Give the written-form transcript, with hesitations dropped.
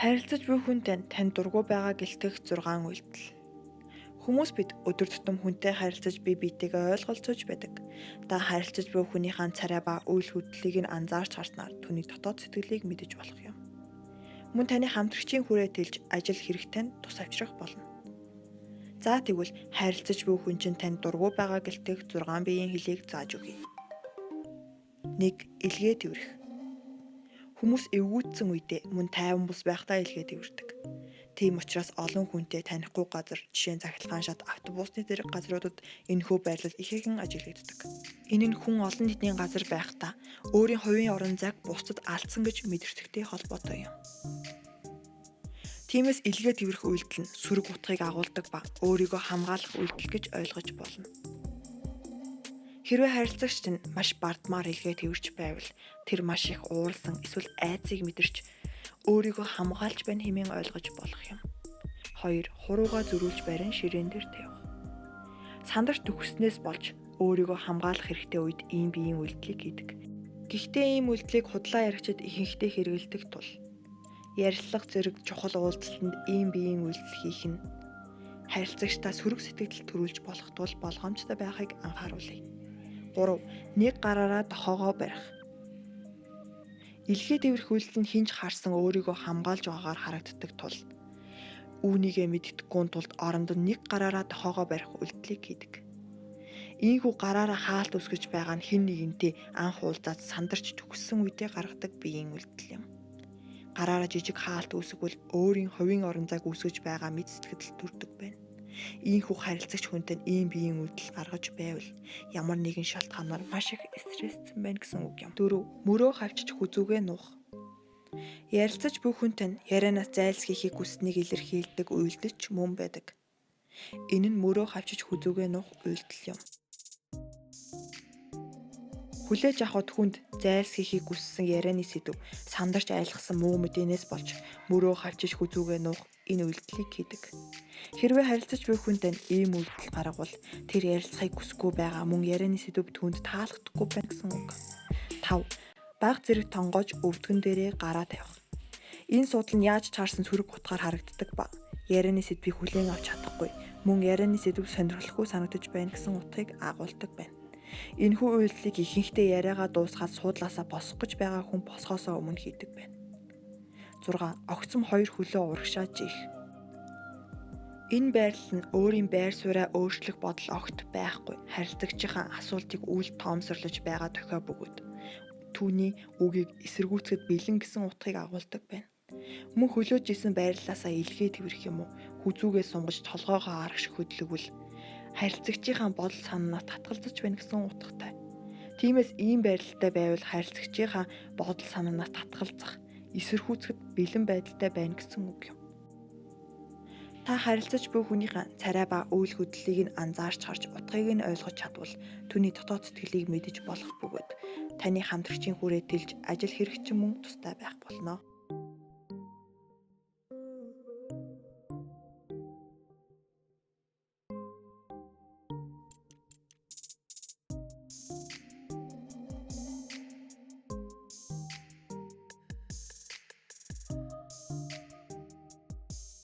Харилцаж буй хүнтэй тань дургүй байгаа гэлтэх 6 үйлдэл. Хүмүүс бид өдөр тутам хүнтэй харилцаж бие биетэйгээ ойлголцож байдаг. Та харилцаж буй хүнийхээ царай ба үйл хөдлөлийг нь анзаарч харснаар түүний дотоод сэтгэлийг мэдэж болох юм. Мөн таны хамтрагчийн хүрээ тэлж ажил хэрэгтээ нь тус авчрах болно. За тэгвэл харилцаж буй хүн чинь танд дургүй байгаа гэлтэх 6 биеийн хэлийг зааж өгье. 1. Илгээ тэврэх. Хүмүүс эвгүүцсэн үедээ мөн тайван бус байхдаа илгээ тэвэрдэг. Тийм учраас олон хүнтэй танихгүй газар, жишээ нь цахилгаан шат, автобусны зэрэг газруудад энэхүү байрлал ихээхэн ажиглагддаг. Энэ нь хүн олон нийтийн газар байхдаа өөрийн хувийн орон зайг бусдад алдсан гэж мэдэрдэгтэй холбоотой юм. Тиймээс илгээ тэврэх үйлдэл нь сүрэг утгыг агуулдаг ба өөрийгөө хамгаалах үйлдэл гэж ойлгож болно. Хэрвээ харилцагч нь маш бардмаар илгээ тэвэрч байвал тэр маш их ууралсан эсвэл айцыг мэдэрч өөрийгөө хамгаалж байна хэмээн ойлгож болох юм. 2. Хуруугаа зөрүүлж барин ширээн дээр тавих. Сандарч төгснөөс болж өөрийгөө хамгаалах хэрэгтэй үед ийм биеийн үйлдэлийг хийдэг. Гэхдээ ийм үйлдэлийг худлаа яригчид ихэнхдээ хэрэгэлдэг тул ярилцлага зэрэг чухал уулзалтанд ийм биеийн үйлдэл хийх нь харилцагчдаа сөрөг сэтгэл төрүүлж болох тул болгоомжтой байхыг анхааруулъя. 3. Нэг гараараа дохоогоо барих. Илгээ тэврэх үйлдэл нь хинж харсан өөрийгөө хамгаалж байгаагаар харагддаг тул үүнийгээ мэддэхгүй тулд оронд нь нэг гараараа дохоогоо барих үйлдэлийг хийдэг. Ийхүү гараараа хаалт үсгэж байгаа нь хэн нэгэнтэй анх уулзаад сандарч төгссөн үедээ гаргадаг биеийн үйлдэл юм. Гараараа жижиг хаалт үүсгвэл өөрийн хувийн орон зайг үүсгэж байгаа мэд сэтгэл төрдөг байна. Ийхүү харилцагч хүнтэй ийм биеийн үйлдэл гаргаж байвал ямар нэгэн шалтгаанаар маш их стрессцэн байна гэсэн үг юм. 4. Мөрөө хавчиж хүзүүгээ нуух. Ярилцаж буй хүнтэй ярианаас зайлсхийхийг хүсснийг илэрхийлдэг үйлдэл ч мөн байдаг. Энэ нь мөрөө хавчиж хүзүүгээ нуух үйлдэл юм. Хүлээж авахд хүнд зайлсхийхийг хүссэн ярианы сэдв сандарч айлгсан муу мэдээнээс болж мөрөө хавчиж хүзүүгээ нуух энэ үйлдэлийг хийдэг. Хэрвээ харилцаж буй хүнтэй ийм үйлдэл гаргавал тэр ярилцахыг хүсэхгүй байгаа мөн ярианы сэдв түүнд таалагдахгүй байна гэсэн үг. 5. Бага зэрэг тонгоож өвдгөн дээрээ гараа тавих. Энэ судал нь яаж чаарсан сүрэг утгаар харагддаг ба ярианы сэдвийг хүлээн авч чадахгүй мөн ярианы сэдв сонирхолгүй санагдаж байна гэсэн утгыг агуулдаг байна. Энэхүү үйлдэлийг ихэнхдээ яриагаа дуусгаад суудлаасаа босох гэж байгаа хүн босхоосоо өмнө хийдэг байна. 6. Огцом 2 хөлөө урагшааж ийх. Энэ байрлал нь өөрийн байр сууриа өөрчлөх бодол огт байхгүй харилцагчийн асуултыг үл тоомсорлож байгаа тохио бөгөөд түүний үгийг эсэргүүцэхэд бэлэн гэсэн утгыг агуулдаг байна. Мөн хөлөөж исэн байрлалаасаа илгээ тэврэх юм уу хүзүүгээ сунгаж толгоогоо арагш хөдлөгвөл харилцагчийн бодол санаанаас татгалзаж байна гэсэн утгатай. Тиймээс ийм байрлалтай байвал харилцагчийн бодол санаанаас татгалзах эсэргүүцэхэд бэлэн байдалтай байна гэсэн үг юм. Та харилцаж буй хүнийхээ царай ба үйл хөдлөлийг нь анзаарч харж утгыг нь ойлгож чадвал түүний дотоод сэтгэлийг мэдэж болох бөгөөд таны хамтрагчийн хүрээ тэлж ажил хэрэгч мөн тустай байх болно.